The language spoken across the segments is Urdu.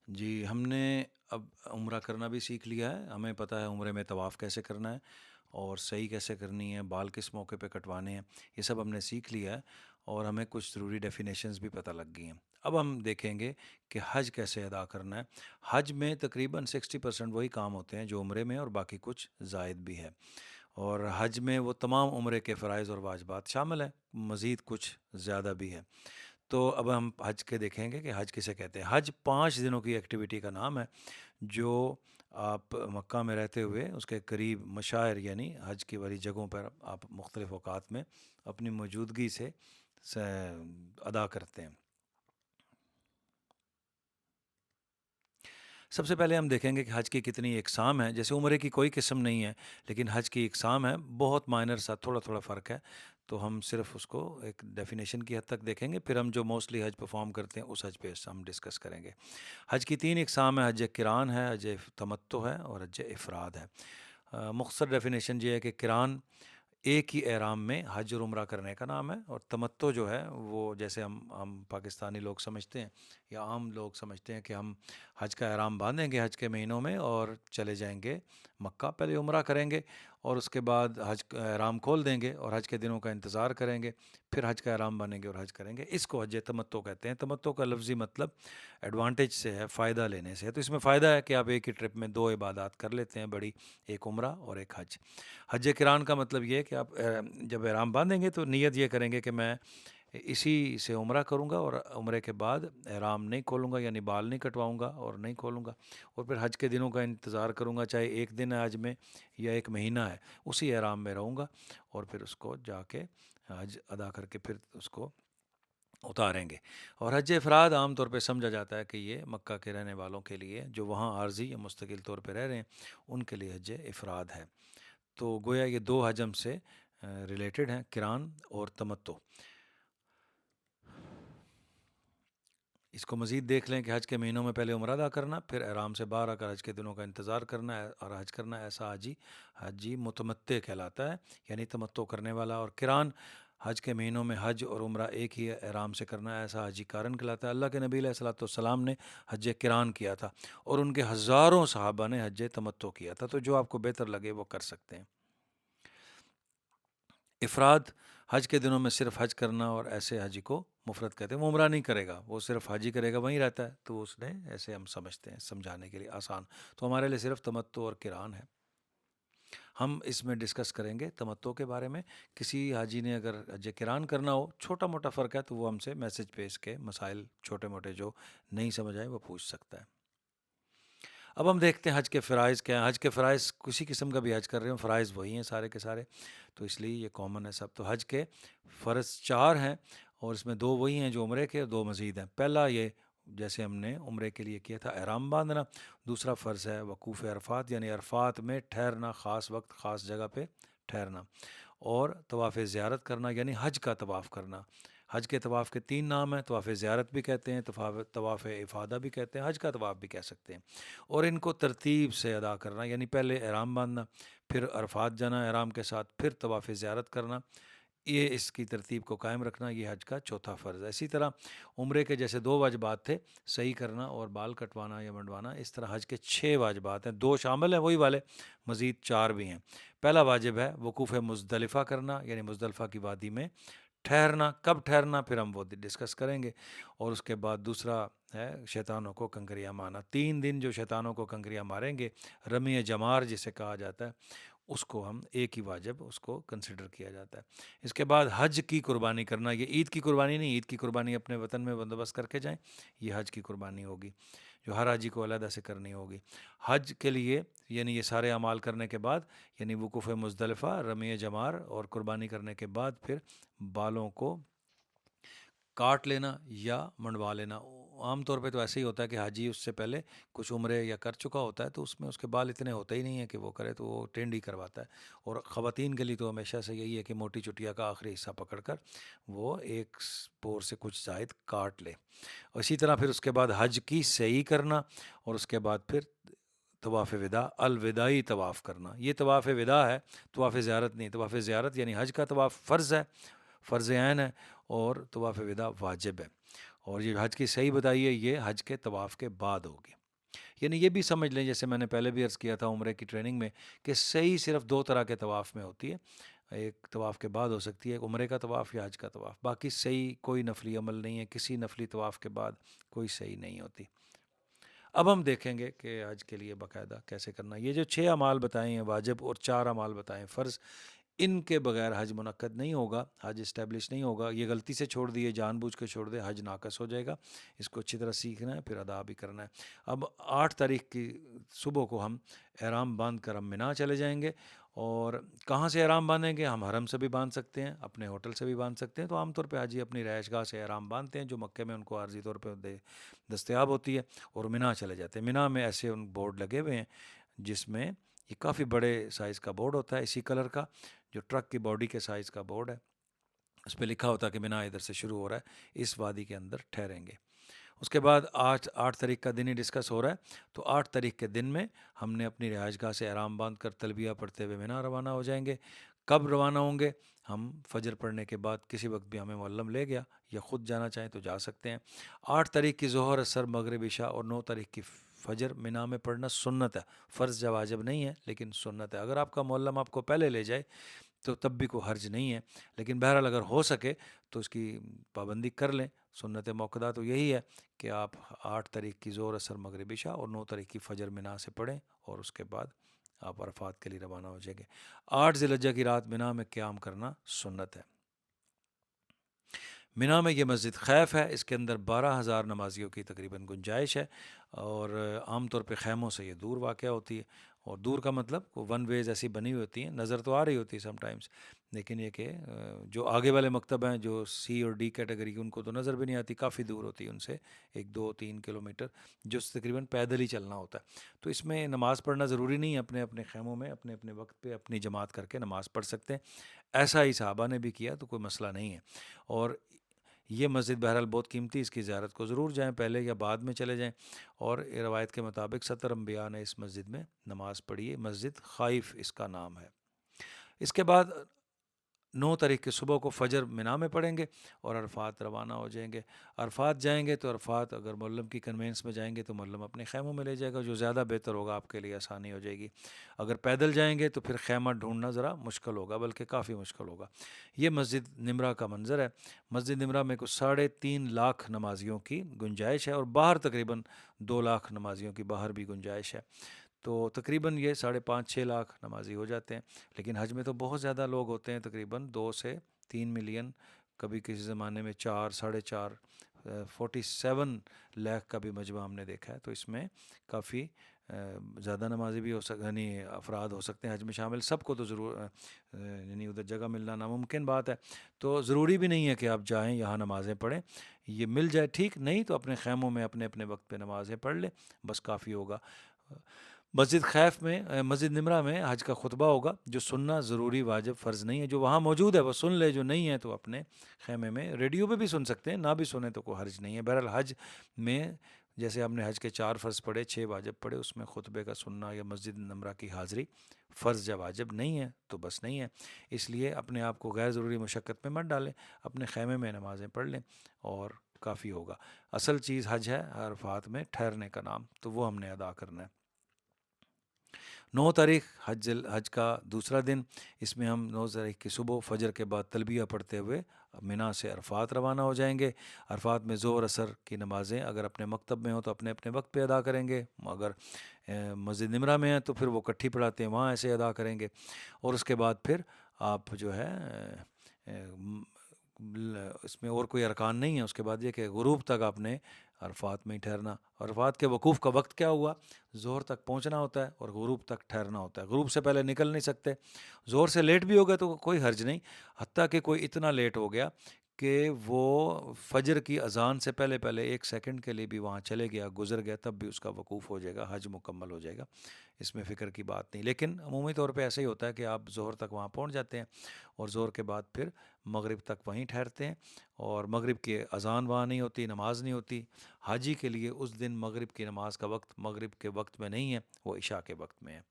جی، ہم نے اب عمرہ کرنا بھی سیکھ لیا ہے، ہمیں پتہ ہے عمرے میں طواف کیسے کرنا ہے اور صحیح کیسے کرنی ہے، بال کس موقع پہ کٹوانے ہیں، یہ سب ہم نے سیکھ لیا ہے اور ہمیں کچھ ضروری ڈیفینیشنز بھی پتہ لگ گئی ہیں۔ اب ہم دیکھیں گے کہ حج کیسے ادا کرنا ہے۔ حج میں تقریباً 60% وہی کام ہوتے ہیں جو عمرے میں، اور باقی کچھ زائد بھی ہے، اور حج میں وہ تمام عمرے کے فرائض اور واجبات شامل ہیں، مزید کچھ زیادہ بھی ہے۔ تو اب ہم حج کے دیکھیں گے کہ حج کسے کہتے ہیں۔ حج 5 دنوں کی ایکٹیویٹی کا نام ہے جو آپ مکہ میں رہتے ہوئے اس کے قریب مشاعر یعنی حج کی والی جگہوں پر آپ مختلف اوقات میں اپنی موجودگی سے ادا کرتے ہیں۔ سب سے پہلے ہم دیکھیں گے کہ حج کی کتنی اقسام ہیں۔ جیسے عمرے کی کوئی قسم نہیں ہے، لیکن حج کی اقسام ہے، بہت مائنر سا تھوڑا تھوڑا فرق ہے، تو ہم صرف اس کو ایک ڈیفینیشن کی حد تک دیکھیں گے، پھر ہم جو موسٹلی حج پرفارم کرتے ہیں اس حج پہ ہم ڈسکس کریں گے۔ حج کی 3 اقسام ہیں، حج کران ہے، حج تمتع ہے اور حج افراد ہے۔ مختصر ڈیفینیشن یہ ہے کہ کران ایک ہی احرام میں حج اور عمرہ کرنے کا نام ہے، اور تمتع جو ہے وہ جیسے ہم پاکستانی لوگ سمجھتے ہیں یا عام لوگ سمجھتے ہیں کہ ہم حج کا احرام باندھیں گے حج کے مہینوں میں اور چلے جائیں گے مکہ، پہلے عمرہ کریں گے اور اس کے بعد حج کا احرام کھول دیں گے اور حج کے دنوں کا انتظار کریں گے، پھر حج کا احرام باندھیں گے اور حج کریں گے۔ اس کو حج تمتع کہتے ہیں۔ تمتع کا لفظی مطلب ایڈوانٹیج سے ہے، فائدہ لینے سے ہے، تو اس میں فائدہ ہے کہ آپ ایک ہی ٹرپ میں 2 عبادات کر لیتے ہیں بڑی، ایک عمرہ اور ایک حج۔ حج کران کا مطلب یہ ہے کہ آپ جب احرام باندھیں گے تو نیت یہ کریں گے کہ میں اسی سے عمرہ کروں گا اور عمرے کے بعد احرام نہیں کھولوں گا، یعنی بال نہیں کٹواؤں گا اور نہیں کھولوں گا، اور پھر حج کے دنوں کا انتظار کروں گا، چاہے ایک دن ہے حج میں یا ایک مہینہ ہے، اسی احرام میں رہوں گا اور پھر اس کو جا کے حج ادا کر کے پھر اس کو اتاریں گے۔ اور حج افراد عام طور پہ سمجھا جاتا ہے کہ یہ مکہ کے رہنے والوں کے لیے جو وہاں عارضی یا مستقل طور پہ رہ رہے ہیں ان کے لیے حج افراد ہے۔ تو گویا یہ 2 حج سے ریلیٹڈ ہیں، کران اور تمتع۔ اس کو مزید دیکھ لیں کہ حج کے مہینوں میں پہلے عمرہ ادا کرنا، پھر احرام سے باہر آ کر حج کے دنوں کا انتظار کرنا ہے اور حج کرنا، ایسا حجی متمتع کہلاتا ہے، یعنی تمتع کرنے والا۔ اور کران حج کے مہینوں میں حج اور عمرہ ایک ہی احرام سے کرنا، ایسا حجی کارن کہلاتا ہے۔ اللہ کے نبی علیہ الصلوۃ والسلام نے حج کران کیا تھا اور ان کے ہزاروں صحابہ نے حج تمتع کیا تھا، تو جو آپ کو بہتر لگے وہ کر سکتے ہیں۔ افراد حج کے دنوں میں صرف حج کرنا، اور ایسے حجی کو مفرد کہتے ہیں۔ وہ عمرہ نہیں کرے گا، وہ صرف حج ہی کرے گا، وہیں رہتا ہے، تو اس نے ایسے ہم سمجھتے ہیں سمجھانے کے لیے آسان، تو ہمارے لیے صرف تمتع اور کران ہے۔ ہم اس میں ڈسکس کریں گے تمتع کے بارے میں۔ کسی حاجی نے اگر حج کران کرنا ہو، چھوٹا موٹا فرق ہے، تو وہ ہم سے میسج پہ اس کے مسائل چھوٹے موٹے جو نہیں سمجھ آئے وہ پوچھ سکتا ہے۔ اب ہم دیکھتے ہیں حج کے فرائض کیا ہیں۔ حج کے فرائض کسی قسم کا بھی حج کر رہے ہوں، فرائض وہی ہیں سارے کے سارے، تو اس لیے یہ کامن ہے سب۔ تو حج کے فرض 4 ہیں اور اس میں 2 وہی ہیں جو عمرے کے، اور 2 مزید ہیں۔ پہلا یہ جیسے ہم نے عمرے کے لیے کیا تھا احرام باندھنا، دوسرا فرض ہے وقوف عرفات، یعنی عرفات میں ٹھہرنا، خاص وقت خاص جگہ پہ ٹھہرنا، اور طواف زیارت کرنا یعنی حج کا طواف کرنا۔ حج کے طواف کے 3 نام ہیں، طواف زیارت بھی کہتے ہیں، طواف افادہ بھی کہتے ہیں، حج کا طواف بھی کہہ سکتے ہیں، اور ان کو ترتیب سے ادا کرنا، یعنی پہلے احرام باندھنا، پھر عرفات جانا احرام کے ساتھ، پھر طواف زیارت کرنا، یہ اس کی ترتیب کو قائم رکھنا، یہ حج کا چوتھا فرض ہے۔ اسی طرح عمرے کے جیسے 2 واجبات تھے، صحیح کرنا اور بال کٹوانا یا منڈوانا، اس طرح حج کے 6 واجبات ہیں، 2 شامل ہیں وہی والے، مزید 4 بھی ہیں۔ پہلا واجب ہے وقوف مزدلفہ کرنا، یعنی مزدلفہ کی وادی میں ٹھہرنا۔ کب ٹھہرنا پھر ہم وہ ڈسکس کریں گے۔ اور اس کے بعد دوسرا ہے شیطانوں کو کنکریاں مارنا۔ 3 دن جو شیطانوں کو کنکریاں ماریں گے، رمی جمار جسے کہا جاتا ہے، اس کو ہم ایک ہی واجب اس کو کنسیڈر کیا جاتا ہے۔ اس کے بعد حج کی قربانی کرنا، یہ عید کی قربانی نہیں، عید کی قربانی اپنے وطن میں بندوبست کر کے جائیں، یہ حج کی قربانی ہوگی جو ہر حاجی کو علیحدہ سے کرنی ہوگی۔ حج کے لیے یعنی یہ سارے اعمال کرنے کے بعد، یعنی وقوف مزدلفہ، رمی جمار اور قربانی کرنے کے بعد پھر بالوں کو کاٹ لینا یا منڈوا لینا۔ عام طور پہ تو ایسے ہی ہوتا ہے کہ حاجی اس سے پہلے کچھ عمرے یا کر چکا ہوتا ہے، تو اس میں اس کے بال اتنے ہوتے ہی نہیں ہیں کہ وہ کرے، تو وہ ٹینڈی کرواتا ہے۔ اور خواتین کے لیے تو ہمیشہ سے یہی ہے کہ موٹی چٹیا کا آخری حصہ پکڑ کر وہ ایک پور سے کچھ زائد کاٹ لے۔ اور اسی طرح پھر اس کے بعد حج کی صحیح کرنا، اور اس کے بعد پھر طواف وداع، الوداعی طواف کرنا۔ یہ طواف وداع ہے، طواف زیارت نہیں۔ طواف زیارت یعنی حج کا طواف فرض ہے، فرض عین ہے، اور طواف وداع واجب ہے۔ اور یہ حج کی صحیح بتائیے، یہ حج کے طواف کے بعد ہوگی۔ یعنی یہ بھی سمجھ لیں، جیسے میں نے پہلے بھی عرض کیا تھا عمرے کی ٹریننگ میں، کہ صحیح صرف 2 طرح کے طواف میں ہوتی ہے، ایک طواف کے بعد ہو سکتی ہے عمرے کا طواف یا حج کا طواف، باقی صحیح کوئی نفلی عمل نہیں ہے، کسی نفلی طواف کے بعد کوئی صحیح نہیں ہوتی۔ اب ہم دیکھیں گے کہ حج کے لیے باقاعدہ کیسے کرنا ہے۔ یہ جو 6 اعمال بتائے ہیں واجب اور 4 اعمال بتائے ہیں فرض، ان کے بغیر حج منعقد نہیں ہوگا، حج اسٹیبلش نہیں ہوگا۔ یہ غلطی سے چھوڑ دیے، جان بوجھ کے چھوڑ دے، حج ناقص ہو جائے گا۔ اس کو اچھی طرح سیکھنا ہے، پھر ادا بھی کرنا ہے۔ اب 8 تاریخ کی صبح کو ہم احرام باندھ کر ہم مینا چلے جائیں گے، اور کہاں سے احرام باندھیں گے؟ ہم حرم سے بھی باندھ سکتے ہیں، اپنے ہوٹل سے بھی باندھ سکتے ہیں۔ تو عام طور پہ حاجی اپنی رہائش گاہ سے احرام باندھتے ہیں، جو مکے میں ان کو عارضی طور پہ دستیاب ہوتی ہے، اور مینا چلے جاتے ہیں۔ مینا میں ایسے ان بورڈ لگے ہوئے ہیں جس میں یہ کافی بڑے سائز کا بورڈ ہوتا ہے، اسی کلر کا، جو ٹرک کی باڈی کے سائز کا بورڈ ہے۔ اس پہ لکھا ہوتا ہے کہ مینا ادھر سے شروع ہو رہا ہے، اس وادی کے اندر ٹھہریں گے۔ اس کے بعد 8 تاریخ کا دن ہی ڈسکس ہو رہا ہے، تو 8 تاریخ کے دن میں ہم نے اپنی رہائش گاہ سے احرام باندھ کر تلبیہ پڑھتے ہوئے مینا روانہ ہو جائیں گے۔ کب روانہ ہوں گے؟ ہم فجر پڑھنے کے بعد، کسی وقت بھی ہمیں معلم لے گیا یا خود جانا چاہیں تو جا سکتے ہیں۔ 8 تاریخ کی ظہر، عصر، مغرب، عشاء اور 9 تاریخ کی فجر مینا میں پڑھنا سنت ہے، فرض یا واجب نہیں ہے، لیکن سنت ہے۔ اگر آپ کا معلم آپ کو پہلے لے جائے تو تب بھی کوئی حرج نہیں ہے، لیکن بہرحال اگر ہو سکے تو اس کی پابندی کر لیں۔ سنت موقدہ تو یہی ہے کہ آپ 8 تاریخ کی ظہر، عصر، مغرب، عشاء اور 9 تاریخ کی فجر مینا سے پڑھیں، اور اس کے بعد آپ عرفات کے لیے روانہ ہو جائیں گے۔ 8 ذی الحجہ کی رات مینا میں قیام کرنا سنت ہے۔ مینا میں یہ مسجد خیف ہے، اس کے اندر 12,000 نمازیوں کی تقریباً گنجائش ہے، اور عام طور پہ خیموں سے یہ دور واقع ہوتی ہے، اور دور کا مطلب ون ویز ایسی بنی ہوئی ہوتی ہیں، نظر تو آ رہی ہوتی ہے سم ٹائمز، لیکن یہ کہ جو آگے والے مکتب ہیں جو سی اور ڈی کیٹیگری کی، ان کو تو نظر بھی نہیں آتی، کافی دور ہوتی ہے ان سے، 1 2 3 کلومیٹر، جو تقریباً پیدل ہی چلنا ہوتا ہے۔ تو اس میں نماز پڑھنا ضروری نہیں ہے، اپنے اپنے خیموں میں اپنے اپنے وقت پہ اپنی جماعت کر کے نماز پڑھ سکتے ہیں۔ ایسا ہی صحابہ نے بھی کیا، تو کوئی مسئلہ نہیں ہے۔ اور یہ مسجد بہرحال بہت قیمتی، اس کی زیارت کو ضرور جائیں، پہلے یا بعد میں چلے جائیں۔ اور روایت کے مطابق 70 انبیاء نے اس مسجد میں نماز پڑھی ہے، مسجد خائف اس کا نام ہے۔ اس کے بعد 9 تاریخ کی صبح کو فجر مینا میں پڑھیں گے، اور عرفات روانہ ہو جائیں گے۔ عرفات جائیں گے تو عرفات اگر معلم کی کنوینس میں جائیں گے تو معلم اپنے خیموں میں لے جائے گا، جو زیادہ بہتر ہوگا، آپ کے لیے آسانی ہو جائے گی۔ اگر پیدل جائیں گے تو پھر خیمہ ڈھونڈنا ذرا مشکل ہوگا، بلکہ کافی مشکل ہوگا۔ یہ مسجد نمرہ کا منظر ہے۔ مسجد نمرہ میں کچھ 3.5 لاکھ نمازیوں کی گنجائش ہے، اور باہر تقریباً 2 لاکھ نمازیوں کی باہر بھی گنجائش ہے۔ تو تقریباً یہ 5.5 6 لاکھ نمازی ہو جاتے ہیں، لیکن حج میں تو بہت زیادہ لوگ ہوتے ہیں، تقریباً 2 سے 3 ملین، کبھی کسی زمانے میں 4 ساڑھے 4 47 لاکھ کا بھی مجمع ہم نے دیکھا ہے۔ تو اس میں کافی زیادہ نمازی بھی ہو سکتے، یعنی افراد ہو سکتے ہیں حج میں شامل۔ سب کو تو ضرور یعنی ادھر جگہ ملنا ناممکن بات ہے، تو ضروری بھی نہیں ہے کہ آپ جائیں یہاں نمازیں پڑھیں، یہ مل جائے ٹھیک، نہیں تو اپنے خیموں میں اپنے اپنے وقت پہ نمازیں پڑھ لیں، بس کافی ہوگا۔ مسجد خیف میں مسجد نمرہ میں حج کا خطبہ ہوگا، جو سننا ضروری، واجب، فرض نہیں ہے۔ جو وہاں موجود ہے وہ سن لے، جو نہیں ہے تو اپنے خیمے میں ریڈیو پہ بھی سن سکتے ہیں، نہ بھی سنیں تو کوئی حرج نہیں ہے۔ بہرحال حج میں جیسے ہم نے حج کے 4 فرض پڑھے، 6 واجب پڑھے، اس میں خطبے کا سننا یا مسجد نمرہ کی حاضری فرض یا واجب نہیں ہے تو بس نہیں ہے۔ اس لیے اپنے آپ کو غیر ضروری مشقت میں مت ڈالیں، اپنے خیمے میں نمازیں پڑھ لیں اور کافی ہوگا۔ اصل چیز حج ہے عرفات میں ٹھہرنے کا نام، تو وہ ہم نے ادا کرنا ہے۔ 9 تاریخ حج کا دوسرا دن، اس میں ہم 9 تاریخ کی صبح فجر کے بعد تلبیہ پڑھتے ہوئے مینا سے عرفات روانہ ہو جائیں گے۔ عرفات میں ظہر، عصر کی نمازیں اگر اپنے مکتب میں ہوں تو اپنے اپنے وقت پہ ادا کریں گے، اگر مسجد نمرہ میں ہیں تو پھر وہ کٹھی پڑھاتے ہیں، وہاں ایسے ادا کریں گے۔ اور اس کے بعد پھر آپ جو ہے اس میں اور کوئی ارکان نہیں ہے۔ اس کے بعد یہ کہ غروب تک آپ نے عرفات میں ہی ٹھہرنا۔ عرفات کے وقوف کا وقت کیا ہوا؟ ظہر تک پہنچنا ہوتا ہے اور غروب تک ٹھہرنا ہوتا ہے، غروب سے پہلے نکل نہیں سکتے۔ ظہر سے لیٹ بھی ہو گئے تو کوئی حرج نہیں، حتیٰ کہ کوئی اتنا لیٹ ہو گیا کہ وہ فجر کی اذان سے پہلے پہلے 1 سیکنڈ کے لیے بھی وہاں چلے گیا، گزر گیا، تب بھی اس کا وقوف ہو جائے گا، حج مکمل ہو جائے گا، اس میں فکر کی بات نہیں۔ لیکن عمومی طور پہ ایسا ہی ہوتا ہے کہ آپ ظہر تک وہاں پہنچ جاتے ہیں، اور ظہر کے بعد پھر مغرب تک وہیں ٹھہرتے ہیں، اور مغرب کی اذان وہاں نہیں ہوتی، نماز نہیں ہوتی۔ حاجی کے لیے اس دن مغرب کی نماز کا وقت مغرب کے وقت میں نہیں ہے، وہ عشاء کے وقت میں ہے۔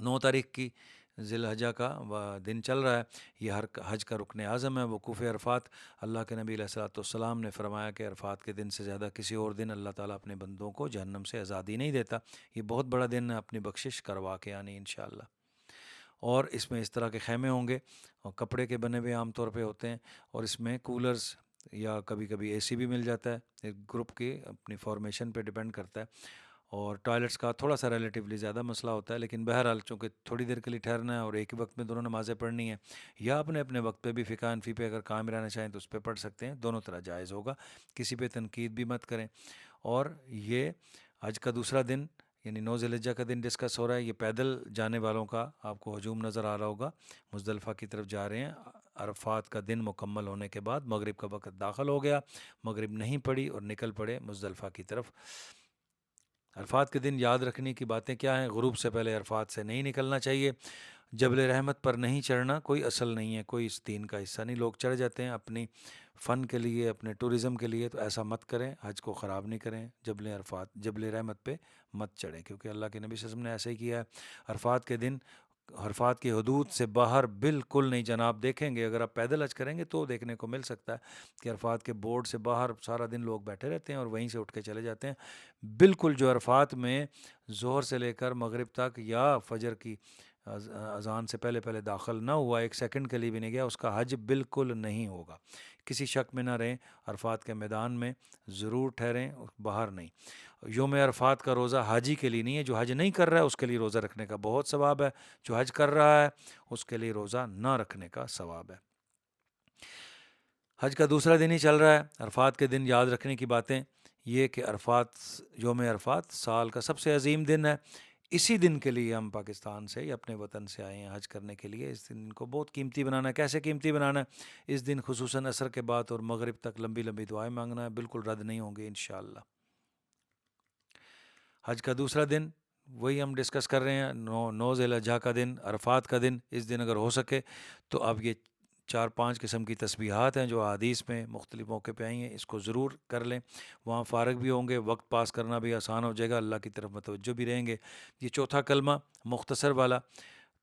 9 تاریخ کی ذی الحجہ کا دن چل رہا ہے، یہ حج کا رکن اعظم ہے، وقوف عرفات۔ اللہ کے نبی علیہ الصلوۃ والسلام نے فرمایا کہ عرفات کے دن سے زیادہ کسی اور دن اللہ تعالیٰ اپنے بندوں کو جہنم سے آزادی نہیں دیتا۔ یہ بہت بڑا دن ہے، اپنی بخشش کروا کے آنی انشاءاللہ۔ اور اس میں اس طرح کے خیمے ہوں گے، اور کپڑے کے بنے ہوئے عام طور پہ ہوتے ہیں، اور اس میں کولرز یا کبھی کبھی اے سی بھی مل جاتا ہے، ایک گروپ کی اپنی فارمیشن پہ ڈپینڈ کرتا ہے۔ اور ٹوائلٹس کا تھوڑا سا ریلیٹیولی زیادہ مسئلہ ہوتا ہے، لیکن بہرحال چونکہ تھوڑی دیر کے لیے ٹھہرنا ہے اور ایک ہی وقت میں دونوں نمازیں پڑھنی ہیں، یا اپنے اپنے وقت پہ بھی فقہ حنفی پہ اگر قائم رہنا چاہیں تو اس پہ پڑھ سکتے ہیں، دونوں طرح جائز ہوگا، کسی پہ تنقید بھی مت کریں۔ اور یہ حج کا دوسرا دن یعنی 9 ذی الحجہ کا دن ڈسکس ہو رہا ہے، یہ پیدل جانے والوں کا آپ کو ہجوم نظر آ رہا ہوگا، مزدلفہ کی طرف جا رہے ہیں۔ عرفات کا دن مکمل ہونے کے بعد مغرب کا وقت داخل ہو گیا، مغرب نہیں پڑی اور نکل پڑے مزدلفہ کی طرف۔ عرفات کے دن یاد رکھنے کی باتیں کیا ہیں؟ غروب سے پہلے عرفات سے نہیں نکلنا چاہیے، جبل رحمت پر نہیں چڑھنا کوئی اصل نہیں ہے، کوئی اس دین کا حصہ نہیں، لوگ چڑھ جاتے ہیں اپنی فن کے لیے، اپنے ٹورزم کے لیے، تو ایسا مت کریں، حج کو خراب نہیں کریں، جبل رحمت پہ مت چڑھیں، کیونکہ اللہ کے نبی صلی اللہ علیہ وسلم نے ایسا ہی کیا ہے۔ عرفات کے دن عرفات کی حدود سے باہر بالکل نہیں جناب، دیکھیں گے اگر آپ پیدل حج کریں گے تو دیکھنے کو مل سکتا ہے کہ عرفات کے بورڈ سے باہر سارا دن لوگ بیٹھے رہتے ہیں اور وہیں سے اٹھ کے چلے جاتے ہیں۔ بالکل جو عرفات میں ظہر سے لے کر مغرب تک یا فجر کی اذان سے پہلے پہلے داخل نہ ہوا، ایک سیکنڈ کے لیے بھی نہیں گیا، اس کا حج بالکل نہیں ہوگا۔ کسی شک میں نہ رہیں، عرفات کے میدان میں ضرور ٹھہریں، باہر نہیں۔ یوم عرفات کا روزہ حاجی کے لیے نہیں ہے، جو حج نہیں کر رہا ہے اس کے لیے روزہ رکھنے کا بہت ثواب ہے، جو حج کر رہا ہے اس کے لیے روزہ نہ رکھنے کا ثواب ہے۔ حج کا دوسرا دن ہی چل رہا ہے، عرفات کے دن یاد رکھنے کی باتیں یہ کہ یوم عرفات سال کا سب عظیم دن ہے۔ اسی دن کے لیے ہم پاکستان سے یا اپنے وطن سے آئے ہیں حج کرنے کے لیے۔ اس دن کو بہت قیمتی بنانا ہے۔ کیسے قیمتی بنانا ہے؟ اس دن خصوصاً عصر کے بعد اور مغرب تک لمبی لمبی دعائیں مانگنا ہے، بالکل رد نہیں ہوں گے انشاءاللہ۔ حج کا دوسرا دن وہی ہم ڈسکس کر رہے ہیں، 9 ذی الحجہ کا دن، عرفات کا دن۔ اس دن اگر ہو سکے تو اب یہ 4-5 قسم کی تسبیحات ہیں جو احادیث میں مختلف موقع پہ آئی ہیں، اس کو ضرور کر لیں، وہاں فارغ بھی ہوں گے، وقت پاس کرنا بھی آسان ہو جائے گا، اللہ کی طرف متوجہ بھی رہیں گے۔ یہ چوتھا کلمہ مختصر والا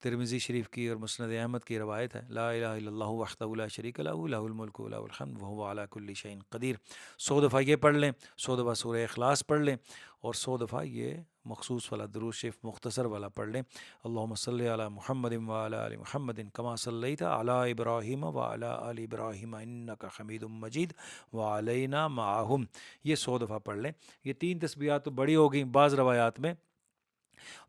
ترمذی شریف کی اور مسند احمد کی روایت ہے، لا الہ الا اللہ وحدہ لا شریک لہ لہ الملک و لہ الحمد وہو علی کل شیء قدیر۔ 100 دفعہ یہ پڑھ لیں، 100 دفعہ سورہ اخلاص پڑھ لیں، اور 100 دفعہ یہ مخصوص والا درود شریف مختصر والا پڑھ لیں، اللہم صلی علی محمد وعلی آل محمد کما صلیت علی ابراہیم وعلی آل ابراہیم انک حمید مجید وعلینا معہم۔ یہ 100 دفعہ پڑھ لیں۔ یہ 3 تسبیحات تو بڑی ہو گئیں، بعض روایات میں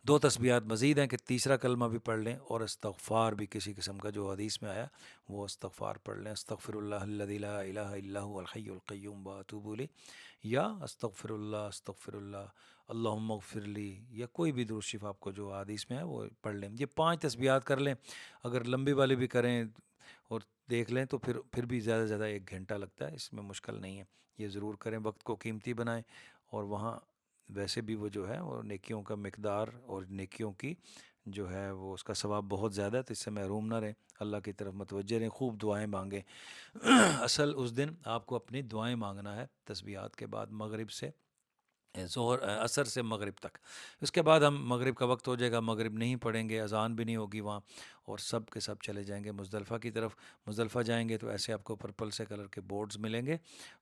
2 تسبیحات مزید ہیں کہ تیسرا کلمہ بھی پڑھ لیں، اور استغفار بھی کسی قسم کا جو حدیث میں آیا وہ استغفار پڑھ لیں، استغفر اللہ الذی لا الہ الا هو الحی القیوم واتوب الیہ، یا استغفر اللہ اللہم اغفر لی، یا کوئی بھی درود شریف آپ کو جو حدیث میں ہے وہ پڑھ لیں۔ یہ 5 تسبیحات کر لیں، اگر لمبی والی بھی کریں اور دیکھ لیں تو پھر بھی زیادہ سے زیادہ 1 گھنٹہ لگتا ہے، اس میں مشکل نہیں ہے، یہ ضرور کریں، وقت کو قیمتی بنائیں، اور وہاں ویسے بھی وہ جو ہے وہ نیکیوں کا مقدار اور نیکیوں کی جو ہے وہ اس کا ثواب بہت زیادہ ہے، تو اس سے محروم نہ رہیں، اللہ کی طرف متوجہ رہیں، خوب دعائیں مانگیں۔ اصل اس دن آپ کو اپنی دعائیں مانگنا ہے تسبیحات کے بعد، مغرب سے عصر سے مغرب تک۔ اس کے بعد ہم مغرب کا وقت ہو جائے گا، مغرب نہیں پڑھیں گے، اذان بھی نہیں ہوگی وہاں، اور سب کے سب چلے جائیں گے مزدلفہ کی طرف۔ مزدلفہ جائیں گے تو ایسے آپ کو پرپل سے کلر کے بورڈز ملیں گے،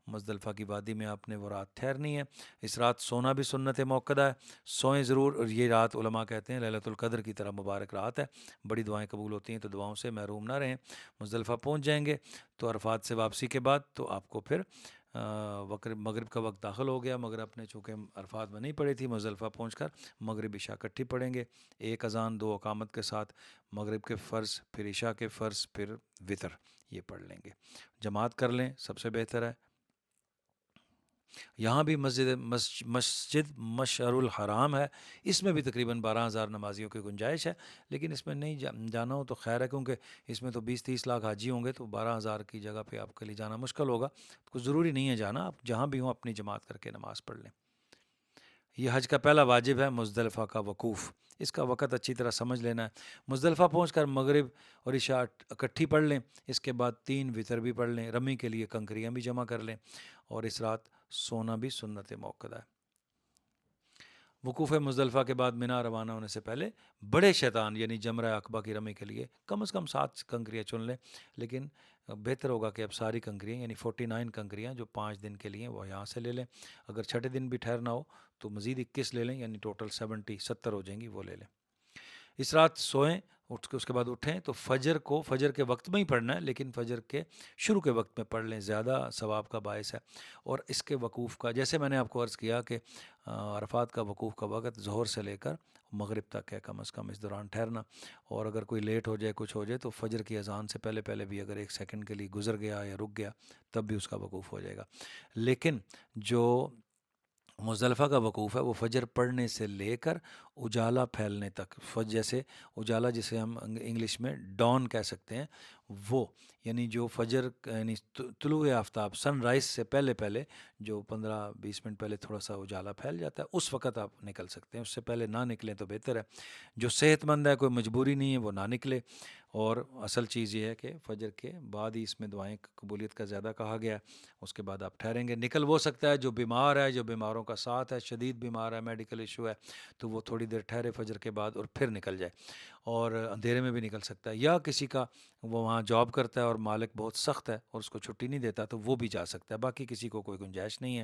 مزدلفہ کی وادی میں آپ نے وہ رات ٹھہرنی ہے۔ اس رات سونا بھی سنت موقدہ ہے، سوئیں ضرور، اور یہ رات علماء کہتے ہیں لیلۃ القدر کی طرح مبارک رات ہے، بڑی دعائیں قبول ہوتی ہیں، تو دعاؤں سے محروم نہ رہیں۔ مزدلفہ پہنچ جائیں گے تو عرفات سے واپسی کے بعد تو آپ کو پھر مغرب کا وقت داخل ہو گیا، مگر اپنے چونکہ عرفات میں نہیں پڑھی تھی، مزدلفہ پہنچ کر مغرب عشاء اکٹھی پڑھیں گے، 1 اذان 2 اقامت کے ساتھ، مغرب کے فرض، پھر عشاء کے فرض، پھر وطر، یہ پڑھ لیں گے۔ جماعت کر لیں، سب سے بہتر ہے۔ یہاں بھی مسجد مشعر الحرام ہے، اس میں بھی تقریباً 12,000 نمازیوں کی گنجائش ہے، لیکن اس میں نہیں جانا ہو تو خیر ہے، کیونکہ اس میں تو 20-30 لاکھ حاجی ہوں گے، تو 12,000 کی جگہ پہ آپ کے لیے جانا مشکل ہوگا، کچھ ضروری نہیں ہے جانا، آپ جہاں بھی ہوں اپنی جماعت کر کے نماز پڑھ لیں۔ یہ حج کا پہلا واجب ہے مزدلفہ کا وقوف، اس کا وقت اچھی طرح سمجھ لینا ہے۔ مزدلفہ پہنچ کر مغرب اور عشاء اکٹھی پڑھ لیں، اس کے بعد 3 وطر بھی پڑھ لیں، رمی کے لیے کنکریاں بھی جمع کر لیں، اور اس رات سونا بھی سنت موقدہ ہے۔ وقوف مزدلفہ کے بعد مینا روانہ ہونے سے پہلے بڑے شیطان یعنی جمرہ عقبہ کی رمی کے لیے کم از کم 7 کنکریاں چن لیں، لیکن بہتر ہوگا کہ اب ساری کنکریاں یعنی 49 کنکریاں جو 5 دن کے لیے وہ یہاں سے لے لیں۔ اگر چھٹے دن بھی ٹھہرنا ہو تو مزید 21 لے لیں، یعنی ٹوٹل 70 ہو جائیں گی، وہ لے لیں۔ اس رات سوئیں، اٹھ کے اس کے بعد اٹھیں تو فجر کے وقت میں ہی پڑھنا ہے، لیکن فجر کے شروع کے وقت میں پڑھ لیں، زیادہ ثواب کا باعث ہے۔ اور اس کے وقوف کا جیسے میں نے آپ کو عرض کیا کہ عرفات کا وقوف کا وقت ظہر سے لے کر مغرب تک ہے، کم از کم اس دوران ٹھہرنا، اور اگر کوئی لیٹ ہو جائے کچھ ہو جائے تو فجر کی اذان سے پہلے پہلے بھی اگر 1 سیکنڈ کے لیے گزر گیا یا رک گیا تب بھی اس کا وقوف ہو جائے گا۔ لیکن جو مزدلفہ کا وقوف ہے وہ فجر پڑھنے سے لے کر اجالا پھیلنے تک، جیسے اجالا جسے ہم انگلش میں ڈان کہہ سکتے ہیں، وہ یعنی جو فجر یعنی طلوع آفتاب سن رائز سے پہلے پہلے جو 15-20 منٹ پہلے تھوڑا سا اجالا پھیل جاتا ہے اس وقت آپ نکل سکتے ہیں، اس سے پہلے نہ نکلیں تو بہتر ہے۔ جو صحت مند ہے، کوئی مجبوری نہیں ہے، وہ نہ نکلے۔ اور اصل چیز یہ ہے کہ فجر کے بعد ہی اس میں دعائیں قبولیت کا زیادہ کہا گیا ہے، اس کے بعد آپ ٹھہریں گے۔ نکل وہ سکتا ہے جو بیمار ہے، جو بیماروں کا ساتھ ہے، شدید بیمار ہے، میڈیکل ایشو ہے، تو وہ تھوڑی دیر ٹھہرے فجر کے بعد اور پھر نکل جائے، اور اندھیرے میں بھی نکل سکتا ہے۔ یا کسی کا وہ وہاں جاب کرتا ہے اور مالک بہت سخت ہے اور اس کو چھٹی نہیں دیتا تو وہ بھی جا سکتا ہے۔ باقی کسی کو کوئی گنجائش نہیں ہے،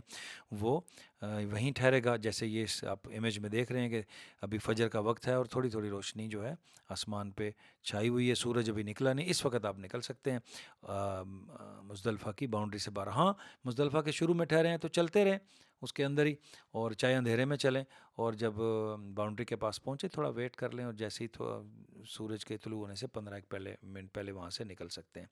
وہ وہیں ٹھہرے گا۔ جیسے یہ آپ امیج میں دیکھ رہے ہیں کہ ابھی فجر کا وقت ہے اور تھوڑی تھوڑی روشنی جو ہے آسمان پہ چھائی ہوئی ہے، سورج ابھی نکلا نہیں، اس وقت آپ نکل سکتے ہیں مزدلفہ کی باؤنڈری سے باہر۔ ہاں، مزدلفہ کے شروع میں ٹھہرے ہیں تو چلتے رہیں اس کے اندر ہی، اور چاہے اندھیرے میں چلیں، اور جب باؤنڈری کے پاس پہنچے تھوڑا ویٹ کر لیں، اور جیسے ہی سورج کے طلوع ہونے سے 15 منٹ پہلے وہاں سے نکل سکتے ہیں۔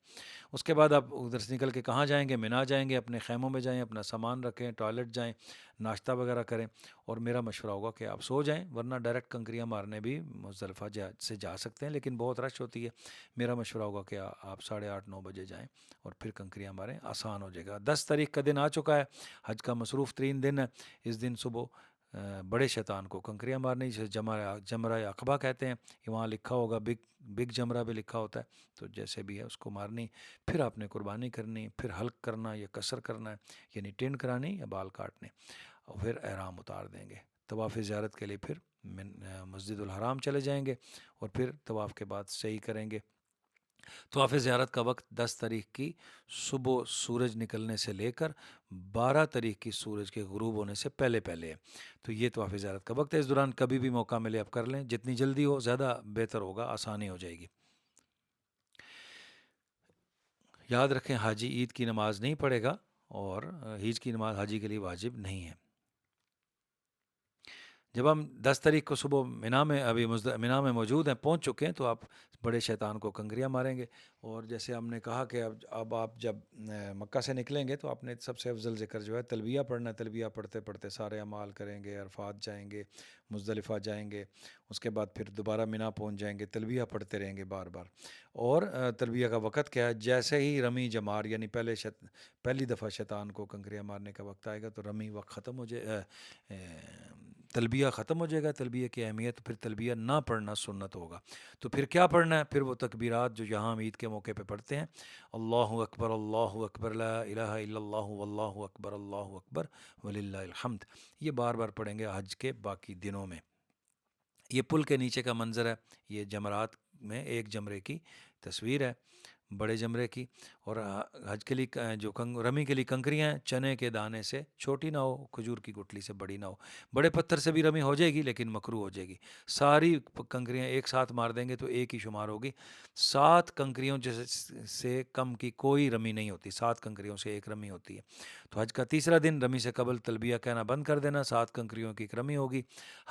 اس کے بعد آپ ادھر سے نکل کے کہاں جائیں گے؟ مینا جائیں گے، اپنے خیموں میں جائیں، اپنا سامان رکھیں، ٹوائلٹ جائیں، ناشتہ وغیرہ کریں، اور میرا مشورہ ہوگا کہ آپ سو جائیں، ورنہ ڈائریکٹ کنکریاں مارنے بھی مزدلفہ سے جا سکتے ہیں، لیکن بہت رش ہوتی ہے۔ میرا مشورہ ہوگا کہ آپ 8:30-9 بجے جائیں اور پھر کنکریاں ماریں، آسان ہو جائے گا۔ 10 تاریخ کا دن آ چکا ہے، حج کا مصروف ترین دن ہے۔ اس دن صبح بڑے شیطان کو کنکریاں مارنی، جسے جمرہ عقبہ کہتے ہیں، یہ وہاں لکھا ہوگا، بگ جمرہ بھی لکھا ہوتا ہے، تو جیسے بھی ہے اس کو مارنی۔ پھر آپ نے قربانی کرنی، پھر حلق کرنا یا قصر کرنا ہے، یعنی ٹینڈ کرانی یا بال کاٹنے، اور پھر احرام اتار دیں گے۔ طواف زیارت کے لیے پھر مسجد الحرام چلے جائیں گے، اور پھر طواف کے بعد سعی کریں گے۔ طواف زیارت کا وقت 10 تاریخ کی صبح سورج نکلنے سے لے کر 12 تاریخ کی سورج کے غروب ہونے سے پہلے پہلے ہے، تو یہ طواف زیارت کا وقت ہے۔ اس دوران کبھی بھی موقع ملے آپ کر لیں، جتنی جلدی ہو زیادہ بہتر ہوگا، آسانی ہو جائے گی۔ یاد رکھیں، حاجی عید کی نماز نہیں پڑھے گا، اور عید کی نماز حاجی کے لیے واجب نہیں ہے۔ جب ہم 10 تاریخ کو صبح مینا میں موجود ہیں، پہنچ چکے ہیں، تو آپ بڑے شیطان کو کنکریاں ماریں گے۔ اور جیسے ہم نے کہا کہ اب آپ جب مکہ سے نکلیں گے تو آپ نے سب سے افضل ذکر جو ہے تلبیہ پڑھنا ہے۔ تلبیہ پڑھتے پڑھتے سارے اعمال کریں گے، عرفات جائیں گے، مزدلفہ جائیں گے، اس کے بعد پھر دوبارہ مینا پہنچ جائیں گے، تلبیہ پڑھتے رہیں گے بار بار۔ اور تلبیہ کا وقت کیا ہے؟ جیسے ہی رمی جمار یعنی پہلی دفعہ شیطان کو کنکریاں مارنے کا وقت آئے گا تو رمی وقت ختم ہو جائے، تلبیہ ختم ہو جائے گا۔ تلبیہ کی اہمیت، پھر تلبیہ نہ پڑھنا سنت ہوگا۔ تو پھر کیا پڑھنا ہے؟ پھر وہ تکبیرات جو یہاں ہم عید کے موقع پہ پڑھتے ہیں، اللہ اکبر، اللہ اکبر، لا الہ الا اللہ، واللہ اکبر، اللہ اکبر، وللہ الحمد، یہ بار بار پڑھیں گے حج کے باقی دنوں میں۔ یہ پل کے نیچے کا منظر ہے، یہ جمرات میں ایک جمرے کی تصویر ہے، بڑے جمرے کی۔ اور حج کے لیے جو رمی کے لیے کنکریاں ہیں، چنے کے دانے سے چھوٹی نہ ہو، کھجور کی گٹلی سے بڑی نہ ہو۔ بڑے پتھر سے بھی رمی ہو جائے گی لیکن مکروہ ہو جائے گی۔ ساری کنکریاں ایک ساتھ مار دیں گے تو ایک ہی شمار ہوگی۔ 7 کنکریوں سے کم کی کوئی رمی نہیں ہوتی، 7 کنکریوں سے ایک رمی ہوتی ہے۔ تو حج کا تیسرا دن رمی سے قبل تلبیہ کہنا بند کر دینا، 7 کنکریوں کی ایک رمی ہوگی۔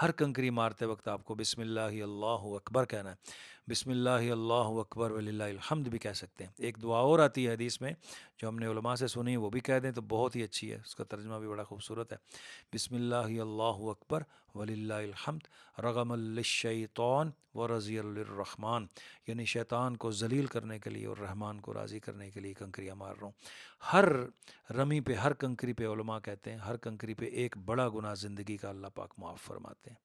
ہر کنکری مارتے وقت آپ کو بسم اللہ اللہ اکبر کہنا ہے، بسم اللہ اللہ اکبر وللہ الحمد بھی کہہ سکتے ہیں۔ ایک دعا اور آتی ہے حدیث میں جو ہم نے علماء سے سنی، وہ بھی کہہ دیں تو بہت ہی اچھی ہے، اس کا ترجمہ بھی بڑا خوبصورت ہے۔ بسم اللہ اللہ اکبر وللہ الحمد، رغم للشیطان ورضی للرحمن، یعنی شیطان کو ذلیل کرنے کے لیے اور رحمان کو راضی کرنے کے لیے کنکریاں مار رہا ہوں۔ ہر رمی پہ، ہر کنکری پہ، علماء کہتے ہیں ہر کنکری پہ ایک بڑا گناہ زندگی کا اللہ پاک معاف فرماتے ہیں۔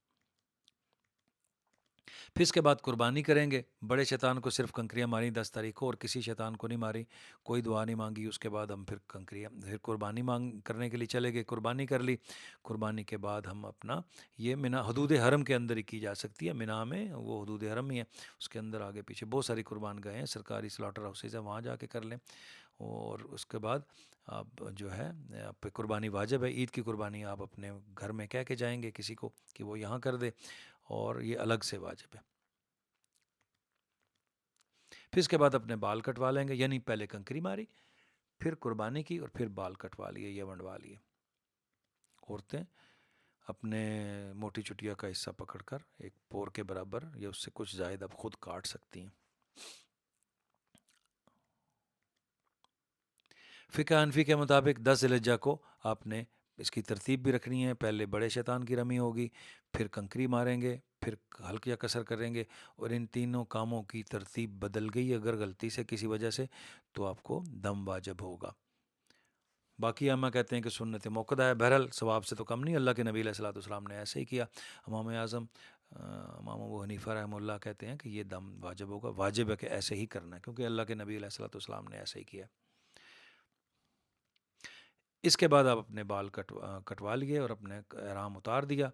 پھر اس کے بعد قربانی کریں گے. بڑے شیطان کو صرف کنکریاں ماری 10 تاریخ کو، اور کسی شیطان کو نہیں ماری، کوئی دعا نہیں مانگی. اس کے بعد ہم پھر قربانی کرنے کے لیے چلے گئے. قربانی کر لی. قربانی کے بعد ہم اپنا یہ مینا حدود حرم کے اندر ہی کی جا سکتی ہے. مینا میں وہ حدود حرم ہی ہے، اس کے اندر آگے پیچھے بہت ساری قربان گاہیں ہیں، سرکاری سلاٹر ہاؤسز ہیں، وہاں جا کے کر لیں. اور اس کے بعد آپ جو ہے آپ پہ قربانی واجب ہے. عید کی قربانی آپ اپنے گھر میں کہہ کے جائیں گے کسی کو کہ وہ یہاں کر دے، اور یہ الگ سے واجب ہے. پھر اس کے بعد اپنے بال کٹوا لیں گے، یعنی پہلے کنکری ماری، پھر قربانی کی، اور پھر بال کٹوا لیے یا منڈوا لیے. عورتیں اپنے موٹی چٹیا کا حصہ پکڑ کر ایک پور کے برابر یا اس سے کچھ زائد اب خود کاٹ سکتی ہیں. فقہ حنفی کے مطابق 10 ذی الحجہ کو آپ نے اس کی ترتیب بھی رکھنی ہے. پہلے بڑے شیطان کی رمی ہوگی، پھر کنکری ماریں گے، پھر حلق یا کسر کریں گے. اور ان تینوں کاموں کی ترتیب بدل گئی اگر غلطی سے کسی وجہ سے، تو آپ کو دم واجب ہوگا. باقی امہ کہتے ہیں کہ سنت موقدہ ہے. بہرحال ثواب سے تو کم نہیں. اللہ کے نبی علیہ الصلوۃ والسلام نے ایسے ہی کیا. امام اعظم امام ابو حنیفہ رحمہ اللہ کہتے ہیں کہ یہ دم واجب ہوگا. واجب ہے کہ ایسے ہی کرنا ہے، کیونکہ اللہ کے نبی علیہ الصلوۃ والسلام نے ایسے ہی کیا. اس کے بعد آپ اپنے بال کٹوا لیے اور اپنے احرام اتار دیا،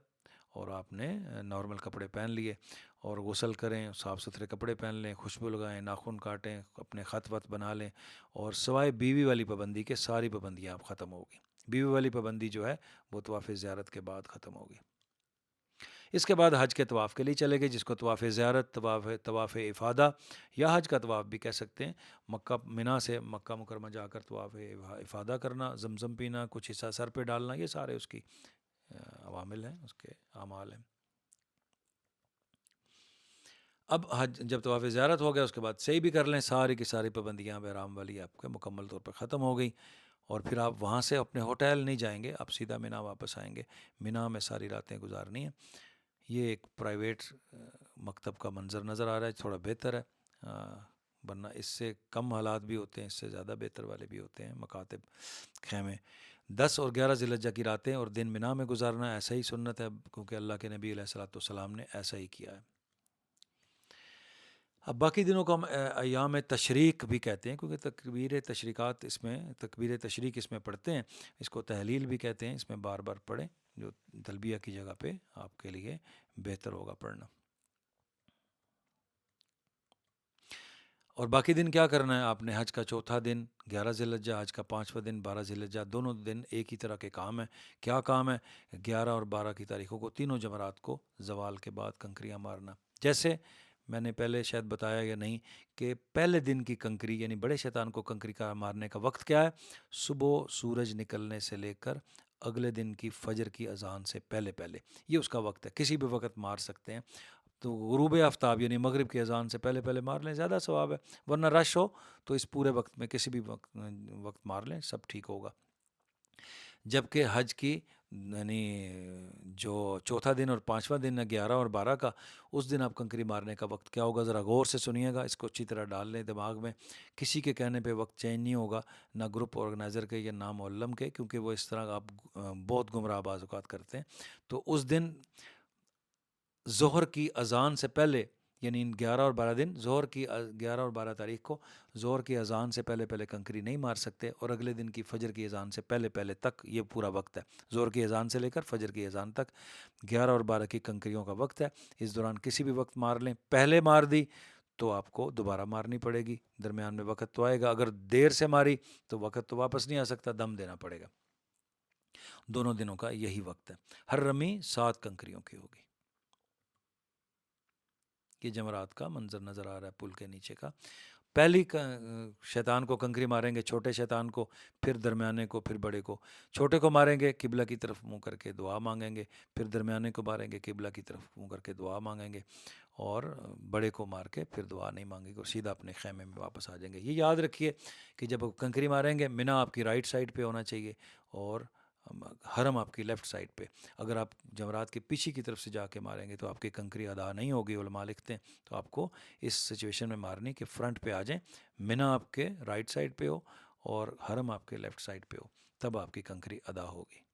اور آپ نے نارمل کپڑے پہن لیے، اور غسل کریں، صاف ستھرے کپڑے پہن لیں، خوشبو لگائیں، ناخن کاٹیں، اپنے خط وط بنا لیں. اور سوائے بیوی والی پابندی کے ساری پابندیاں آپ ختم ہوگی. بیوی والی پابندی جو ہے وہ طواف زیارت کے بعد ختم ہوگی. اس کے بعد حج کے طواف کے لیے چلے گئے، جس کو طواف زیارت، طواف افادہ یا حج کا طواف بھی کہہ سکتے ہیں. مکہ مینا سے مکہ مکرمہ جا کر طواف افادہ کرنا، زمزم پینا، کچھ حصہ سر پہ ڈالنا، یہ سارے اس کی عوامل ہیں، اس کے اعمال ہیں. اب حج جب طواف زیارت ہو گیا، اس کے بعد صحیح بھی کر لیں. ساری کی ساری پابندیاں بحرام والی آپ کے مکمل طور پر ختم ہو گئی. اور پھر آپ وہاں سے اپنے ہوٹل نہیں جائیں گے، آپ سیدھا مینا واپس آئیں گے. مینا میں ساری راتیں گزارنی ہیں. یہ ایک پرائیویٹ مکتب کا منظر نظر آ رہا ہے، تھوڑا بہتر ہے، ورنہ اس سے کم حالات بھی ہوتے ہیں، اس سے زیادہ بہتر والے بھی ہوتے ہیں مکاتب، خیمے. 10 اور 11 ذی الحجہ کی راتیں اور دن مینا میں گزارنا ایسا ہی سنت ہے، کیونکہ اللہ کے نبی علیہ الصلوۃ والسلام نے ایسا ہی کیا ہے. اب باقی دنوں کو ہم ایام تشریق بھی کہتے ہیں، کیونکہ تکبیر تشریق اس میں پڑھتے ہیں. اس کو تحلیل بھی کہتے ہیں. اس میں بار بار پڑھیں، جو تلبیہ کی جگہ پہ آپ کے لیے بہتر ہوگا پڑھنا. اور باقی دن کیا کرنا ہے آپ نے؟ حج کا چوتھا دن 11 ذی الحجہ، حج کا 5واں دن 12 ذی الحجہ، دونوں دن ایک ہی طرح کے کام ہیں. کیا کام ہے؟ 11 اور 12 کی تاریخوں کو، تینوں جمرات کو زوال کے بعد کنکریاں مارنا. جیسے میں نے پہلے شاید بتایا یا نہیں کہ پہلے دن کی کنکری یعنی بڑے شیطان کو کنکری کا مارنے کا وقت کیا ہے؟ صبح سورج نکلنے سے لے کر اگلے دن کی فجر کی اذان سے پہلے پہلے، یہ اس کا وقت ہے. کسی بھی وقت مار سکتے ہیں. تو غروب آفتاب یعنی مغرب کی اذان سے پہلے پہلے مار لیں، زیادہ ثواب ہے. ورنہ رش ہو تو اس پورے وقت میں کسی بھی وقت مار لیں، سب ٹھیک ہوگا. جبکہ حج کی یعنی جو چوتھا دن اور 5واں دن ہے 11 اور 12 کا، اس دن آپ کنکری مارنے کا وقت کیا ہوگا؟ ذرا غور سے سنیے گا، اس کو اچھی طرح ڈال لیں دماغ میں. کسی کے کہنے پہ وقت چینج نہیں ہوگا، نہ گروپ آرگنائزر کے یا نہ معلم کے، کیونکہ وہ اس طرح آپ بہت گمراہ بعض اوقات کرتے ہیں. تو اس دن ظہر کی اذان سے پہلے، یعنی 11 اور 12 دن، 11 اور 12 تاریخ کو ظہر کی اذان سے پہلے پہلے کنکری نہیں مار سکتے، اور اگلے دن کی فجر کی اذان سے پہلے پہلے تک یہ پورا وقت ہے. ظہر کی اذان سے لے کر فجر کی اذان تک 11 اور 12 کی کنکریوں کا وقت ہے. اس دوران کسی بھی وقت مار لیں. پہلے مار دی تو آپ کو دوبارہ مارنی پڑے گی، درمیان میں وقت تو آئے گا. اگر دیر سے ماری تو وقت تو واپس نہیں آ سکتا، دم دینا پڑے گا. دونوں دنوں کا یہی وقت ہے. ہر رمی 7 کنکریوں کی ہوگی. یہ جمرات کا منظر نظر آ رہا ہے پل کے نیچے کا. پہلی شیطان کو کنکری ماریں گے، چھوٹے شیطان کو، پھر درمیانے کو، پھر بڑے کو. چھوٹے کو ماریں گے، قبلہ کی طرف منہ کر کے دعا مانگیں گے. پھر درمیانے کو ماریں گے، قبلہ کی طرف منہ کر کے دعا مانگیں گے. اور بڑے کو مار کے پھر دعا نہیں مانگیں گے اور سیدھا اپنے خیمے میں واپس آ جائیں گے. یہ یاد رکھیے کہ جب کنکری ماریں گے، مینا آپ کی رائٹ سائڈ پہ ہونا چاہیے اور حرم آپ کی لیفٹ سائڈ پہ. اگر آپ جمرات کے پیچھے کی طرف سے جا کے ماریں گے تو آپ کی کنکری ادا نہیں ہوگی. علماء لکھتے ہیں تو آپ کو اس سچویشن میں مارنی کہ فرنٹ پہ آ جائیں، مینا آپ کے رائٹ سائڈ پہ ہو اور حرم آپ کے لیفٹ سائڈ پہ ہو، تب آپ کی کنکری ادا ہوگی.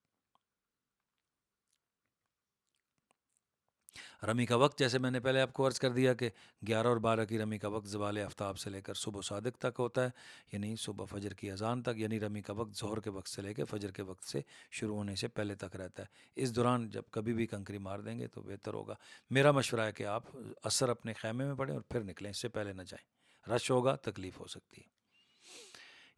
رمی کا وقت جیسے میں نے پہلے آپ کو عرض کر دیا کہ 11 اور 12 کی رمی کا وقت زوال آفتاب سے لے کر صبح صادق تک ہوتا ہے، یعنی صبح فجر کی اذان تک، یعنی رمی کا وقت ظہر کے وقت سے لے کے فجر کے وقت سے شروع ہونے سے پہلے تک رہتا ہے۔ اس دوران جب کبھی بھی کنکری مار دیں گے تو بہتر ہوگا۔ میرا مشورہ ہے کہ آپ عصر اپنے خیمے میں پڑیں اور پھر نکلیں، اس سے پہلے نہ جائیں، رش ہوگا، تکلیف ہو سکتی ہے۔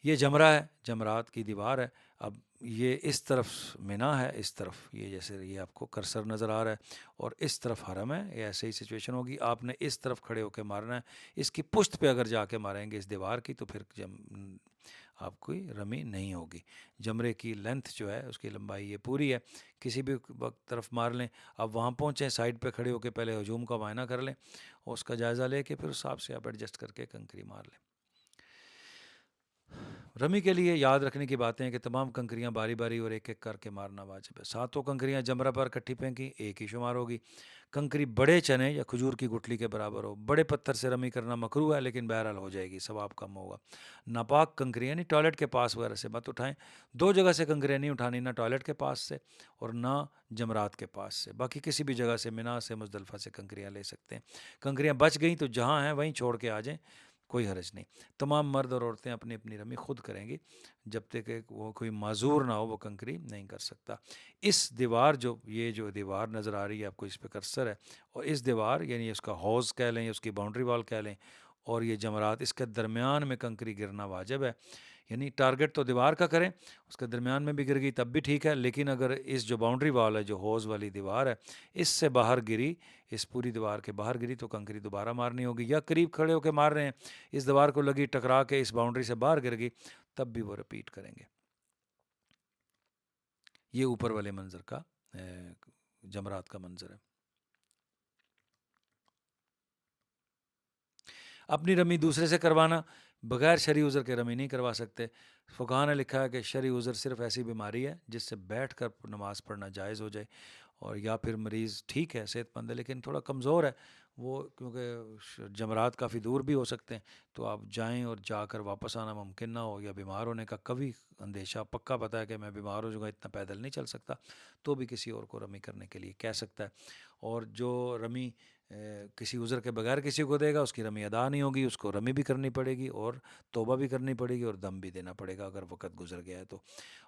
یہ جمرہ ہے، جمرات کی دیوار ہے۔ اب یہ اس طرف مینا ہے، اس طرف یہ جیسے یہ آپ کو کرسر نظر آ رہا ہے، اور اس طرف حرم ہے۔ یہ ایسے ہی سچویشن ہوگی، آپ نے اس طرف کھڑے ہو کے مارنا ہے۔ اس کی پشت پہ اگر جا کے ماریں گے اس دیوار کی تو پھر آپ کوئی رمی نہیں ہوگی۔ جمرے کی لینتھ جو ہے، اس کی لمبائی یہ پوری ہے، کسی بھی وقت طرف مار لیں۔ اب وہاں پہنچیں، سائڈ پہ کھڑے ہو کے پہلے ہجوم کا معائنہ کر لیں اور اس کا جائزہ لے کے پھر اس حساب سے آپ ایڈجسٹ کر کے کنکری مار لیں۔ رمی کے لیے یاد رکھنے کی باتیں ہیں کہ تمام کنکریاں باری باری اور ایک ایک کر کے مارنا واجب ہے۔ 7 کنکریاں جمرہ پر اکٹھی پھینکی، ایک ہی شمار ہوگی۔ کنکری بڑے چنے یا کھجور کی گٹھلی کے برابر ہو۔ بڑے پتھر سے رمی کرنا مکروہ ہے، لیکن بہرحال ہو جائے گی، ثواب کم ہوگا۔ ناپاک کنکریاں یعنی ٹوائلٹ کے پاس وغیرہ سے مت اٹھائیں۔ 2 جگہ سے کنکریاں نہیں اٹھانی، نہ ٹوائلٹ کے پاس سے اور نہ جمرات کے پاس سے۔ باقی کسی بھی جگہ سے، منا سے، مزدلفہ سے کنکریاں لے سکتے ہیں۔ کنکریاں بچ گئیں تو جہاں ہیں وہیں چھوڑ کے آ جائیں، کوئی حرج نہیں۔ تمام مرد اور عورتیں اپنی اپنی رمی خود کریں گی، جب تک کہ وہ کوئی معذور نہ ہو وہ کنکری نہیں کر سکتا۔ اس دیوار یہ جو دیوار نظر آ رہی ہے آپ کو، اس پہ کرسر ہے، اور اس دیوار یعنی اس کا حوض کہہ لیں یا اس کی باؤنڈری وال کہہ لیں، اور یہ جمرات، اس کے درمیان میں کنکری گرنا واجب ہے۔ یعنی ٹارگٹ تو دیوار کا کریں، اس کے درمیان میں بھی گر گئی تب بھی ٹھیک ہے، لیکن اگر اس جو باؤنڈری وال ہے، جو حوض والی دیوار ہے، اس سے باہر گری، اس پوری دیوار کے باہر گری تو کنکری دوبارہ مارنی ہوگی، یا قریب کھڑے ہو کے مار رہے ہیں، اس دیوار کو لگی، ٹکرا کے اس باؤنڈری سے باہر گر گئی، تب بھی وہ رپیٹ کریں گے۔ یہ اوپر والے منظر کا جمرات کا منظر ہے۔ اپنی رمی دوسرے سے کروانا، بغیر شرعی عذر کے رمی نہیں کروا سکتے۔ فقہا نے لکھا ہے کہ شرعی عذر صرف ایسی بیماری ہے جس سے بیٹھ کر نماز پڑھنا جائز ہو جائے، اور یا پھر مریض ٹھیک ہے، صحت مند ہے، لیکن تھوڑا کمزور ہے وہ، کیونکہ جمرات کافی دور بھی ہو سکتے ہیں، تو آپ جائیں اور جا کر واپس آنا ممکن نہ ہو، یا بیمار ہونے کا کبھی اندیشہ پکا پتہ ہے کہ میں بیمار ہو جاؤں گا، اتنا پیدل نہیں چل سکتا، تو بھی کسی اور کو رمی کرنے کے لیے کہہ سکتا ہے۔ اور جو رمی کسی عذر کے بغیر کسی کو دے گا، اس کی رمی ادا نہیں ہوگی، اس کو رمی بھی کرنی پڑے گی اور توبہ بھی کرنی پڑے گی اور دم بھی دینا پڑے گا اگر وقت گزر گیا ہے تو۔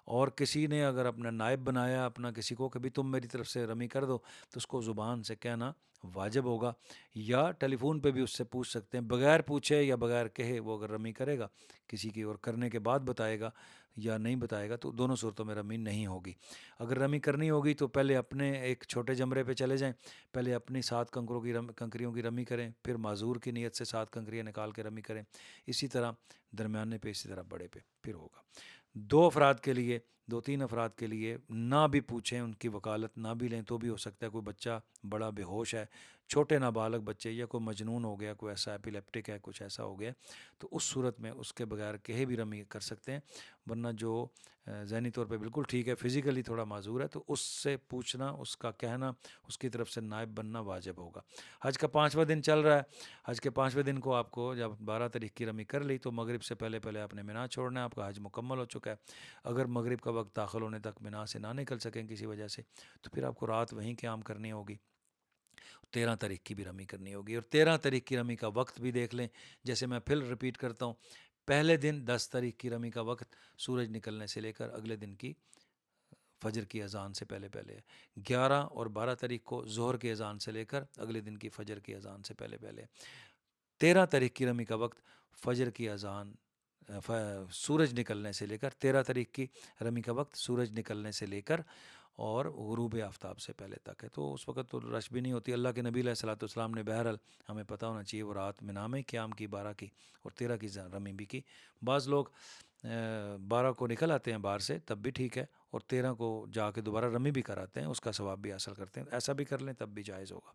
اور کسی نے اگر اپنا نائب بنایا اپنا کسی کو کہ بھی تم میری طرف سے رمی کر دو، تو اس کو زبان سے کہنا واجب ہوگا، یا ٹیلی فون پہ بھی اس سے پوچھ سکتے ہیں، بغیر پوچھے یا بغیر کہے وہ اگر رمی کرے گا کسی کی اور کرنے کے بعد بتائے گا یا نہیں بتائے گا، تو دونوں صورتوں میں رمی نہیں ہوگی۔ اگر رمی کرنی ہوگی تو پہلے اپنے ایک چھوٹے جمرے پہ چلے جائیں، پہلے اپنی 7 کنکریوں کی رمی کریں، پھر معذور کی نیت سے 7 کنکریاں نکال کے رمی کریں، اسی طرح درمیانے پہ، اسی طرح بڑے پہ، پھر ہوگا۔ 2 افراد کے لیے، 2-3 افراد کے لیے نہ بھی پوچھیں، ان کی وکالت نہ بھی لیں، تو بھی ہو سکتا ہے کوئی بچہ بڑا بے ہوش ہے، چھوٹے نابالغ بچے، یا کوئی مجنون ہو گیا، کوئی ایسا ایپیلیپٹک ہے، کچھ ایسا ہو گیا، تو اس صورت میں اس کے بغیر کہے بھی رمی کر سکتے ہیں۔ ورنہ جو ذہنی طور پہ بالکل ٹھیک ہے، فزیکلی تھوڑا معذور ہے، تو اس سے پوچھنا، اس کا کہنا، اس کی طرف سے نائب بننا واجب ہوگا۔ حج کا 5واں دن چل رہا ہے، حج کے 5ویں دن کو آپ کو جب 12 تاریخ کی رمی کر لی تو مغرب سے پہلے پہلے آپ نے مینا چھوڑنا ہے، آپ کا حج مکمل ہو چکا ہے۔ اگر مغرب کا وقت داخل ہونے تک مینا سے نہ نکل سکیں کسی وجہ سے، تو پھر آپ کو رات وہیں قیام کرنی ہوگی۔ 13 تاریخ کی بھی رمی کرنی ہوگی، اور 13 تاریخ کی رمی کا وقت بھی دیکھ لیں، جیسے میں پھر رپیٹ کرتا ہوں، پہلے دن 10 تاریخ کی رمی کا وقت سورج نکلنے سے لے کر اگلے دن کی فجر کی اذان سے پہلے پہلے ہے۔ 11 اور 12 تاریخ کو ظہر کی اذان سے لے کر اگلے دن کی فجر کی اذان سے پہلے پہلے ہے۔ 13 تاریخ کی رمی کا وقت فجر کی اذان سورج نکلنے سے لے کر، 13 تاریخ کی رمی کا وقت سورج نکلنے سے لے کر اور غروب آفتاب سے پہلے تک ہے، تو اس وقت تو رش بھی نہیں ہوتی۔ اللہ کے نبی علیہ الصلوۃ والسلام نے بہرحال ہمیں پتہ ہونا چاہیے وہ رات مینا میں قیام کی، 12 کی اور 13 کی رمی بھی کی۔ بعض لوگ 12 کو نکل آتے ہیں باہر سے، تب بھی ٹھیک ہے، اور 13 کو جا کے دوبارہ رمی بھی کراتے ہیں، اس کا ثواب بھی حاصل کرتے ہیں، ایسا بھی کر لیں تب بھی جائز ہوگا۔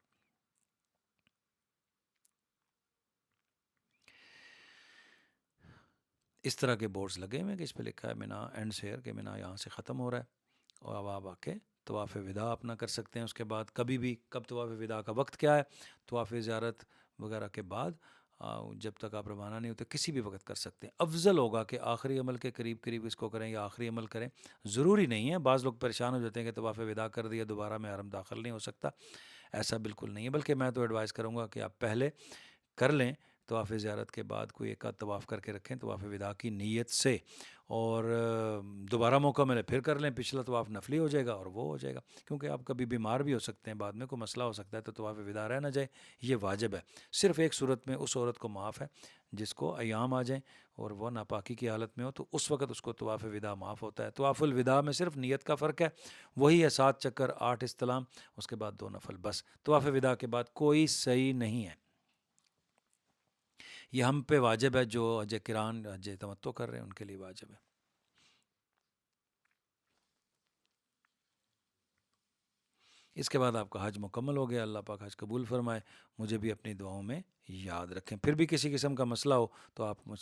اس طرح کے بورڈز لگے ہوئے ہیں کہ اس پہ لکھا ہے مینا اینڈز ہیئر، کہ مینا یہاں سے ختم ہو رہا ہے، اور اب آپ آ کے طواف وداع اپنا کر سکتے ہیں۔ اس کے بعد کبھی بھی، کب طواف وداع کا وقت کیا ہے، طواف زیارت وغیرہ کے بعد جب تک آپ روانہ نہیں ہوتے کسی بھی وقت کر سکتے ہیں۔ افضل ہوگا کہ آخری عمل کے قریب قریب اس کو کریں یا آخری عمل کریں، ضروری نہیں ہے۔ بعض لوگ پریشان ہو جاتے ہیں کہ طواف وداع کر دیا، دوبارہ میں حرم داخل نہیں ہو سکتا، ایسا بالکل نہیں ہے، بلکہ میں تو ایڈوائز کروں گا کہ آپ پہلے کر لیں طواف زیارت کے بعد کوئی ایک آدھ طواف کر کے رکھیں طواف وداع کی نیت سے، اور دوبارہ موقع ملے پھر کر لیں، پچھلا طواف نفلی ہو جائے گا اور وہ ہو جائے گا، کیونکہ آپ کبھی بیمار بھی ہو سکتے ہیں، بعد میں کوئی مسئلہ ہو سکتا ہے، تو طواف وداع رہ نہ جائے، یہ واجب ہے۔ صرف ایک صورت میں اس عورت کو معاف ہے جس کو ایام آ جائیں اور وہ ناپاکی کی حالت میں ہو، تو اس وقت اس کو طواف وداع معاف ہوتا ہے۔ طواف الوداع میں صرف نیت کا فرق ہے، وہی ہے 7 چکر 8 استلام، اس کے بعد 2 نفل، بس طواف وداع کے بعد کوئی صحیح نہیں ہے۔ یہ ہم پہ واجب ہے، جو حج کران حج تمتع کر رہے ہیں ان کے لیے واجب ہے۔ اس کے بعد آپ کا حج مکمل ہو گیا، اللہ پاک حج قبول فرمائے، مجھے بھی اپنی دعاؤں میں یاد رکھیں۔ پھر بھی کسی قسم کا مسئلہ ہو تو آپ مجھ